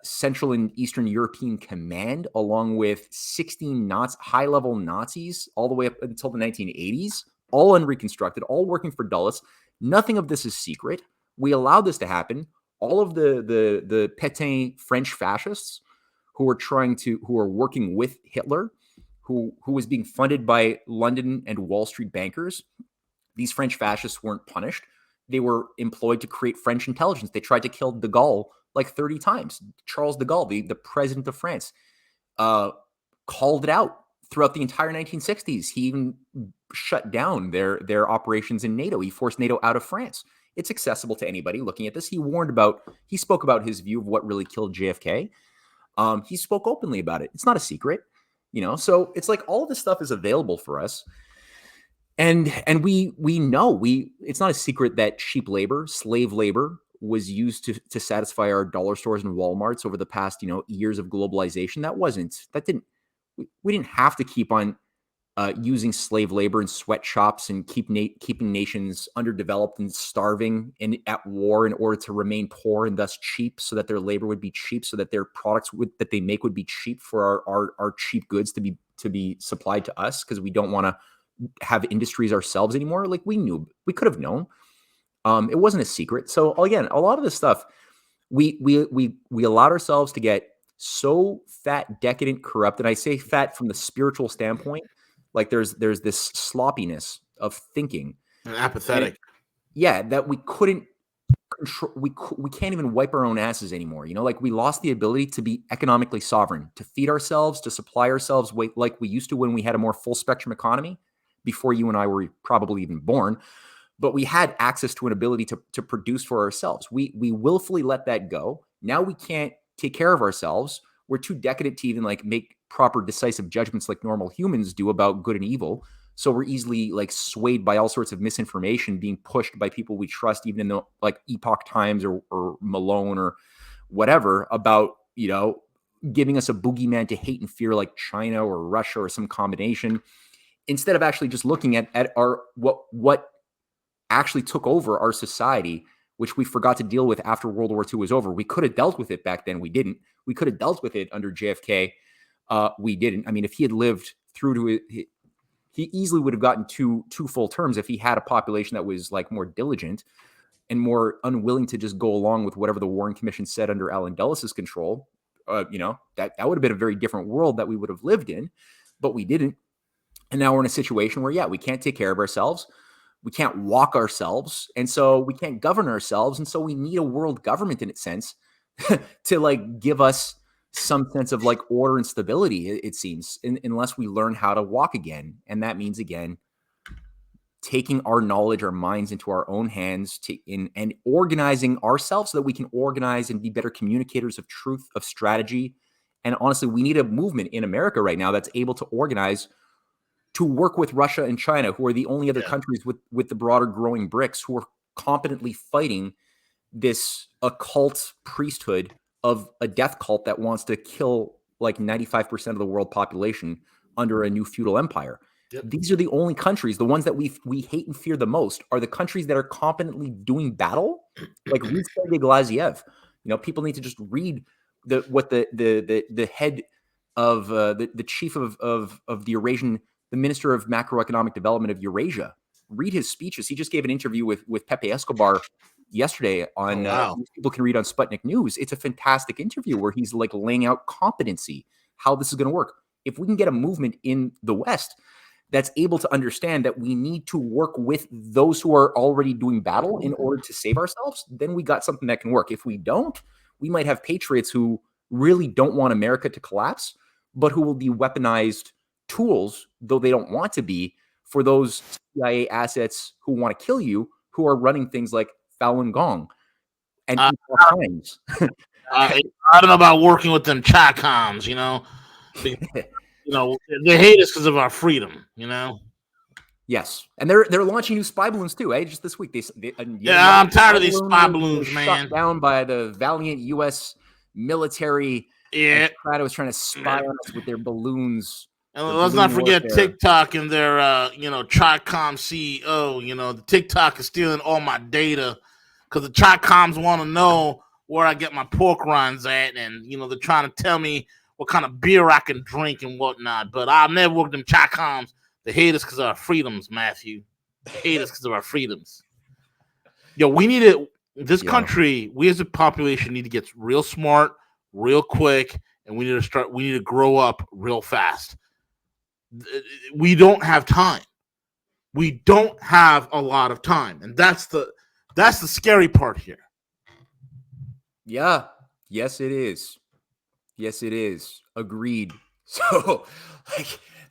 Central and Eastern European Command, along with 16 high-level Nazis all the way up until the 1980s, all unreconstructed, all working for Dulles. Nothing of this is secret. We allowed this to happen. All of the Pétain French fascists who are working with Hitler, who was being funded by London and Wall Street bankers, these French fascists weren't punished. They were employed to create French intelligence. They tried to kill de Gaulle like 30 times. Charles de Gaulle, the president of France, called it out throughout the entire 1960s. He even shut down their operations in NATO. He forced NATO out of France. It's accessible to anybody looking at this. He spoke about his view of what really killed JFK. He spoke openly about it. It's not a secret, so it's like all of this stuff is available for us. And we know it's not a secret that cheap labor, slave labor, was used to satisfy our dollar stores and Walmarts over the past, years of globalization. We didn't have to keep on using slave labor in sweatshops and keeping nations underdeveloped and starving and at war in order to remain poor and thus cheap, so that their labor would be cheap, so that their products that they make would be cheap for our cheap goods to be supplied to us, because we don't want to have industries ourselves anymore. Like, we could have known. It wasn't a secret. So again, a lot of this stuff, we allowed ourselves to get so fat, decadent, corrupt. And I say fat from the spiritual standpoint. Like, there's this sloppiness of thinking and apathetic. That we couldn't control. We can't even wipe our own asses anymore. Like, we lost the ability to be economically sovereign, to feed ourselves, to supply ourselves like we used to when we had a more full spectrum economy before you and I were probably even born. But we had access to an ability to produce for ourselves. We willfully let that go. Now we can't take care of ourselves. We're too decadent to even make proper decisive judgments like normal humans do about good and evil. So we're easily swayed by all sorts of misinformation being pushed by people we trust, even in the Epoch Times or Malone or whatever, about, giving us a boogeyman to hate and fear like China or Russia or some combination, instead of actually just looking at our what actually took over our society, which we forgot to deal with after World War II was over. We could have dealt with it back then. We didn't. We could have dealt with it under JFK. We didn't. I mean, if he had lived through to it, he easily would have gotten two full terms if he had a population that was more diligent and more unwilling to just go along with whatever the Warren Commission said under Alan Dulles' control. That would have been a very different world that we would have lived in, but we didn't. And now we're in a situation where, we can't take care of ourselves. We can't walk ourselves. And so we can't govern ourselves. And so we need a world government, in its sense, to give us some sense of order and stability, it seems, unless we learn how to walk again. And that means, again, taking our knowledge, our minds into our own hands and organizing ourselves so that we can organize and be better communicators of truth, of strategy. And honestly, we need a movement in America right now that's able to organize to work with Russia and China, who are the only other countries with the broader growing BRICS, who are competently fighting this occult priesthood of a death cult that wants to kill 95% of the world population under a new feudal empire. Yep. These are the only countries, the ones that we hate and fear the most, are the countries that are competently doing battle, like read Sergei Glaziev. People need to just read what the head of the chief of the Eurasian, the Minister of Macroeconomic Development of Eurasia, read his speeches. He just gave an interview with Pepe Escobar yesterday on people can read on Sputnik News. It's a fantastic interview where he's laying out competency, how this is going to work. If we can get a movement in the West that's able to understand that we need to work with those who are already doing battle in order to save ourselves, then we got something that can work. If we don't, we might have patriots who really don't want America to collapse, but who will be weaponized tools, though they don't want to be, for those CIA assets who want to kill you, who are running things like Falun Gong and Times. I don't know about working with them Chacoms, they hate us because of our freedom. Yes, and they're launching new spy balloons too. Just this week, I'm tired of these spy balloons, man. Shut down by the valiant U.S. military. Yeah, was trying to spy on us with their balloons. And let's not forget TikTok and their Tri-Com CEO. The TikTok is stealing all my data because the Tri-Coms want to know where I get my pork rinds at, and they're trying to tell me what kind of beer I can drink and whatnot. But I'll never work them Tri-Coms. They hate us because of our freedoms, Matthew. They hate us because of our freedoms. We need it. This country, we as a population need to get real smart, real quick, and we need to grow up real fast. We don't have time. We don't have a lot of time, and that's the scary part here. Yeah. Yes, it is. Yes, it is. Agreed. So,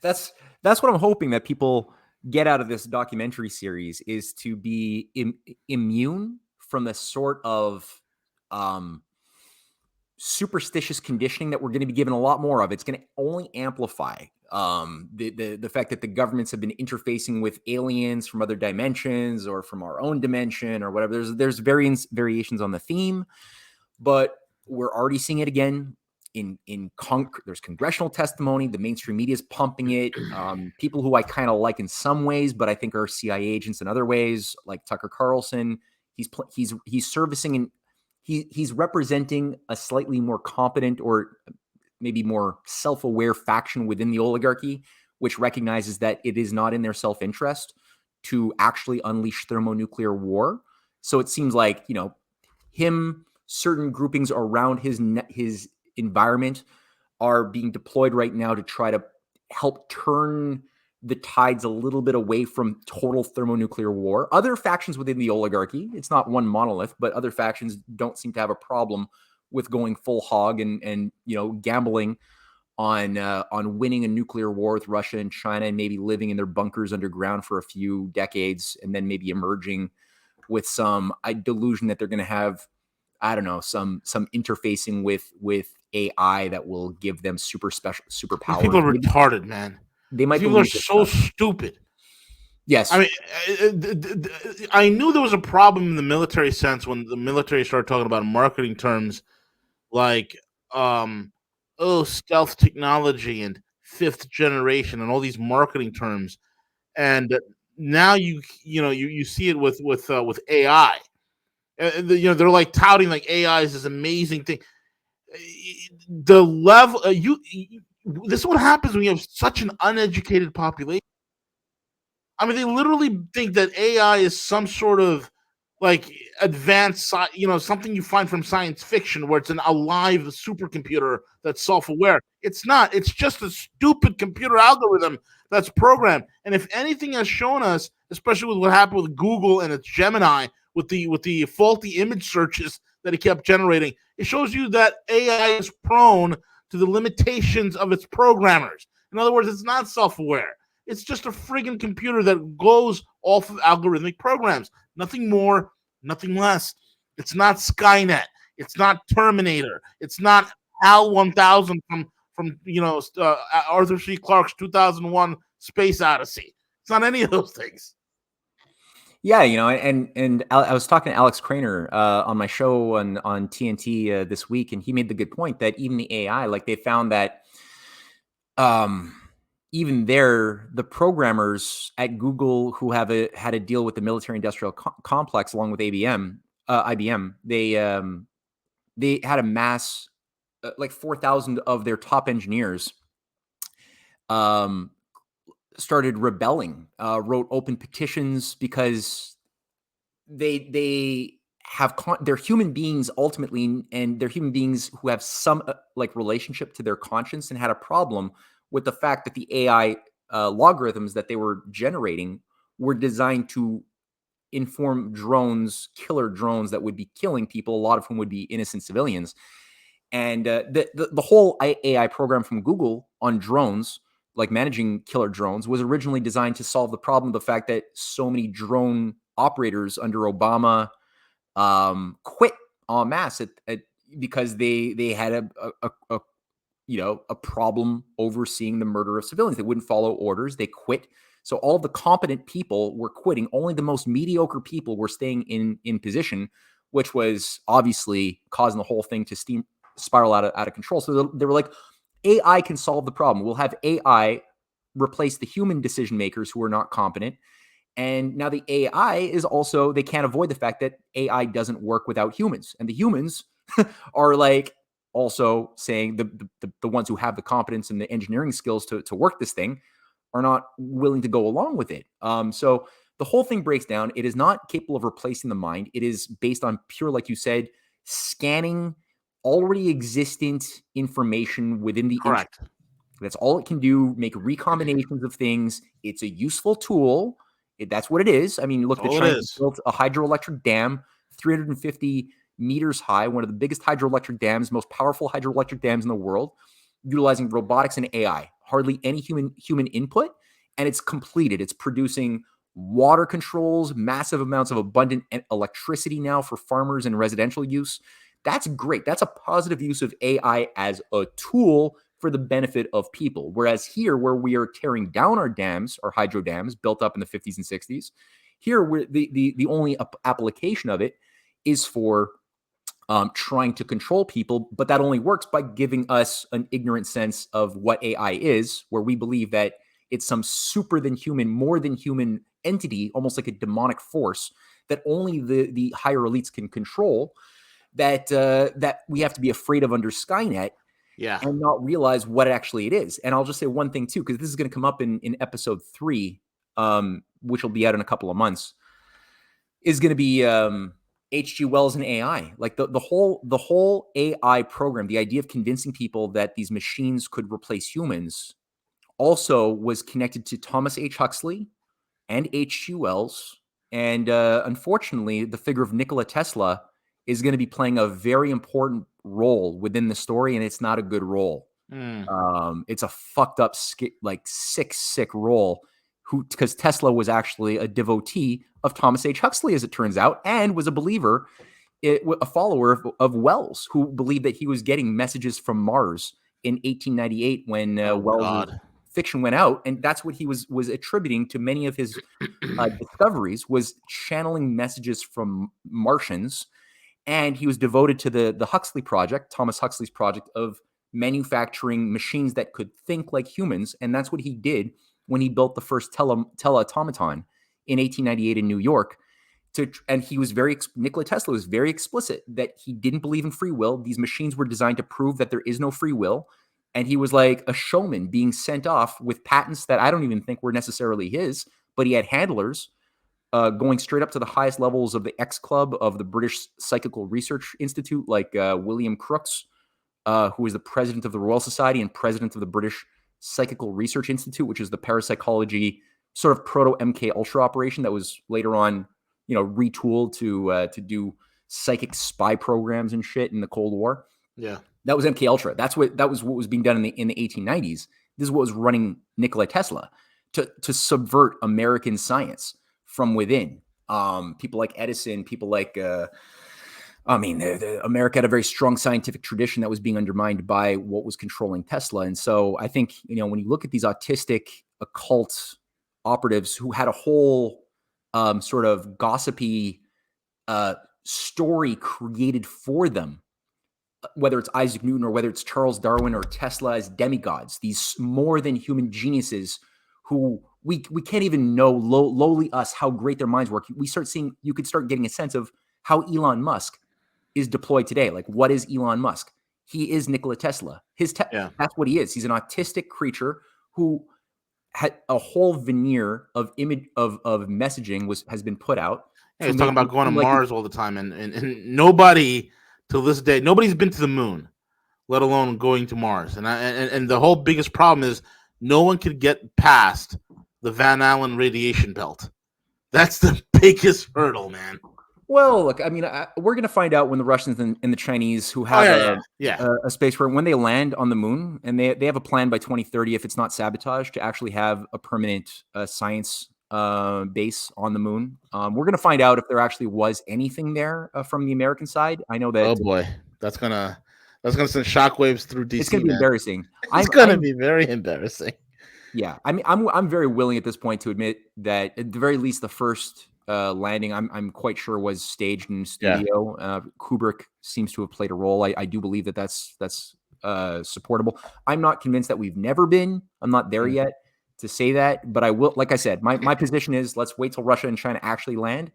that's what I'm hoping that people get out of this documentary series is to be immune from the sort of superstitious conditioning that we're going to be given a lot more of. It's going to only amplify the fact that the governments have been interfacing with aliens from other dimensions or from our own dimension or whatever. There's variations on the theme, but we're already seeing it again. There's congressional testimony. The mainstream media is pumping it. People who I kind of like in some ways, but I think are CIA agents in other ways, like Tucker Carlson. He's servicing and he's representing a slightly more competent or maybe more self-aware faction within the oligarchy, which recognizes that it is not in their self-interest to actually unleash thermonuclear war. So it seems like certain groupings around his environment are being deployed right now to try to help turn the tides a little bit away from total thermonuclear war. Other factions within the oligarchy, it's not one monolith, but other factions don't seem to have a problem with going full hog and gambling on winning a nuclear war with Russia and China and maybe living in their bunkers underground for a few decades and then maybe emerging with some delusion that they're going to have, I don't know, some interfacing with AI that will give them superpowers. People are retarded, man. People are so stupid. Yes. I mean, I knew there was a problem in the military sense when the military started talking about marketing terms like, stealth technology and fifth generation and all these marketing terms. And now you see it with AI. They're like touting like AI is this amazing thing. The level this is what happens when you have such an uneducated population. I mean, they literally think that AI is some sort of like advanced, something you find from science fiction where it's a live supercomputer that's self-aware. It's not. It's just a stupid computer algorithm that's programmed. And if anything has shown us, especially with what happened with Google and its Gemini, with the faulty image searches that it kept generating, it shows you that AI is prone to the limitations of its programmers. In other words, it's not self-aware. It's just a friggin' computer that goes off of algorithmic programs. Nothing more, nothing less. It's not Skynet. It's not Terminator. It's not HAL 1000 from Arthur C. Clarke's 2001 Space Odyssey. It's not any of those things. Yeah, and I was talking to Alex Craner on my show on TNT this week, and he made the good point that even the AI, like they found that even the programmers at Google who had a deal with the military-industrial complex along with IBM, they had a mass like 4,000 of their top engineers started rebelling, wrote open petitions because they have they're human beings ultimately, and they're human beings who have some like relationship to their conscience, and had a problem with the fact that the AI logarithms that they were generating were designed to inform killer drones that would be killing people, a lot of whom would be innocent civilians. And the whole AI program from Google on drones, like managing killer drones, was originally designed to solve the problem of the fact that so many drone operators under Obama quit en masse because they had a a problem overseeing the murder of civilians. They wouldn't follow orders. They quit. So all the competent people were quitting. Only the most mediocre people were staying in position, which was obviously causing the whole thing to spiral out of control. So they were like, AI can solve the problem. We'll have AI replace the human decision makers who are not competent. And now the AI is also, they can't avoid the fact that AI doesn't work without humans. And the humans are like also saying the ones who have the competence and the engineering skills to work this thing are not willing to go along with it. So the whole thing breaks down. It is not capable of replacing the mind. It is based on pure, like you said, scanning already existent information within the Correct. That's all it can do, make recombinations of things. It's a useful tool. That's what it is. I mean, look, the Chinese built a hydroelectric dam, 350 meters high, one of the biggest hydroelectric dams, most powerful hydroelectric dams in the world, utilizing robotics and AI. Hardly any human input, and it's completed. It's producing water controls, massive amounts of abundant electricity now for farmers and residential use. That's great. That's a positive use of AI as a tool for the benefit of people. Whereas here, where we are tearing down our dams, our hydro dams built up in the 50s and 60s, here the only application of it is for trying to control people, but that only works by giving us an ignorant sense of what AI is, where we believe that it's some super than human, more than human entity, almost like a demonic force that only the higher elites can control, that we have to be afraid of under Skynet, and not realize what actually it is. And I'll just say one thing too, because this is going to come up in episode 3, which will be out in a couple of months, is going to be H.G. Wells and AI. Like the whole AI program, the idea of convincing people that these machines could replace humans, also was connected to Thomas H. Huxley and H.G. Wells. And unfortunately, the figure of Nikola Tesla is going to be playing a very important role within the story, and it's not a good role. It's a fucked up, sick role. Because Tesla was actually a devotee of Thomas H. Huxley, as it turns out, and was a believer, a follower of Wells, who believed that he was getting messages from Mars in 1898 when Wells' fiction went out, and that's what he was attributing to many of his discoveries, was channeling messages from Martians. And he was devoted to the Huxley project, Thomas Huxley's project of manufacturing machines that could think like humans, and that's what he did when he built the first teleautomaton in 1898 in New York. And he was Nikola Tesla was very explicit that he didn't believe in free will. These machines were designed to prove that there is no free will. And he was like a showman being sent off with patents that I don't even think were necessarily his, but he had handlers going straight up to the highest levels of the X Club of the British Psychical Research Institute, like William Crookes, who was the president of the Royal Society and president of the British Psychical Research Institute, which is the parapsychology sort of proto MK Ultra operation that was later on, retooled to do psychic spy programs and shit in the Cold War. Yeah, that was MK Ultra. That was what was being done in the 1890s. This is what was running Nikola Tesla to subvert American science from within. People like Edison, people like America had a very strong scientific tradition that was being undermined by what was controlling Tesla. And so I think, when you look at these autistic occult operatives who had a whole sort of gossipy story created for them, whether it's Isaac Newton or whether it's Charles Darwin or Tesla as demigods, these more than human geniuses who we can't even know, lowly us, how great their minds work. You could start getting a sense of how Elon Musk is deployed today. Like, what is Elon Musk? He is Nikola Tesla. That's what he is. He's an autistic creature who had a whole veneer of image of messaging has been put out. Yeah, he's talking about going to Mars all the time, and nobody till this day, nobody's been to the moon, let alone going to Mars. And the whole biggest problem is no one could get past the Van Allen radiation belt. That's the biggest hurdle, man. Well, look, I mean, we're going to find out when the Russians and the Chinese, who have a space program, when they land on the moon, and they have a plan by 2030, if it's not sabotaged, to actually have a permanent science base on the moon. We're going to find out if there actually was anything there from the American side. I know that. Oh boy, that's gonna That's going to send shockwaves through DC. It's going to be embarrassing. It's going to be very embarrassing. Yeah, I mean, I'm very willing at this point to admit that at the very least, the first landing, I'm quite sure was staged in studio. Kubrick seems to have played a role. I do believe that's supportable. I'm not convinced that we've never been. I'm not there yet to say that, but I will. Like I said, my position is let's wait till Russia and China actually land,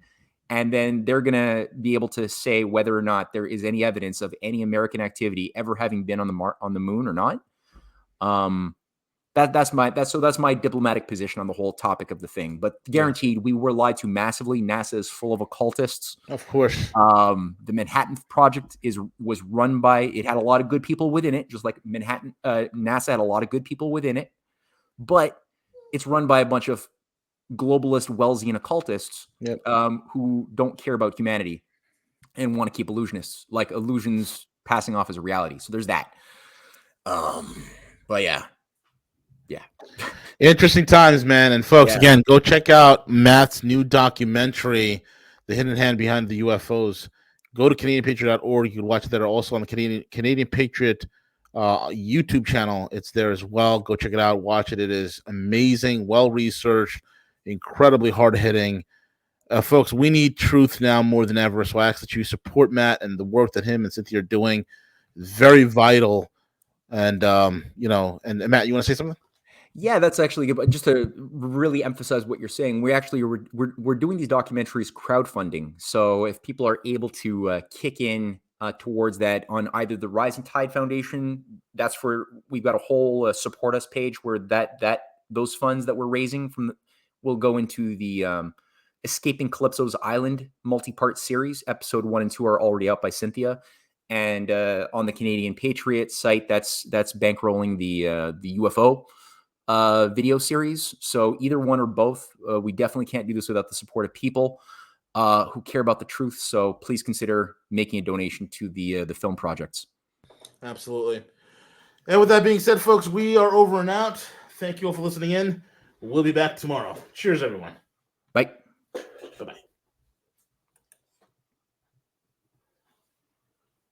and then they're gonna be able to say whether or not there is any evidence of any American activity ever having been on the moon or not. That's my diplomatic position on the whole topic of the thing. But guaranteed, we were lied to massively. NASA is full of occultists. Of course. The Manhattan Project was run by. It had a lot of good people within it, just like NASA had a lot of good people within it. But it's run by a bunch of globalist Wellesian occultists who don't care about humanity and want to keep illusionists, like illusions passing off as a reality. So there's that. But yeah. Interesting times, man. And folks, again, go check out Matt's new documentary, The Hidden Hand Behind the UFOs. Go to CanadianPatriot.org. You can watch that also on the Canadian Patriot YouTube channel. It's there as well. Go check it out. Watch it. It is amazing, well-researched, incredibly hard-hitting. Folks, we need truth now more than ever. So I ask that you support Matt and the work that him and Cynthia are doing. It's very vital. And, and Matt, you want to say something? Yeah, that's actually good. But just to really emphasize what you're saying, we're doing these documentaries crowdfunding. So if people are able to kick in towards that on either the Rising Tide Foundation, that's where we've got a whole support us page where those funds that we're raising will go into the Escaping Calypso's Island multi-part series. Episode 1 and 2 are already out by Cynthia. And on the Canadian Patriot site, that's bankrolling the UFO video series. So either one or both, we definitely can't do this without the support of people who care about the truth. So please consider making a donation to the film projects. Absolutely. And with that being said, folks, we are over and out. Thank you all for listening in. We'll be back tomorrow. Cheers, everyone. Bye. Bye-bye.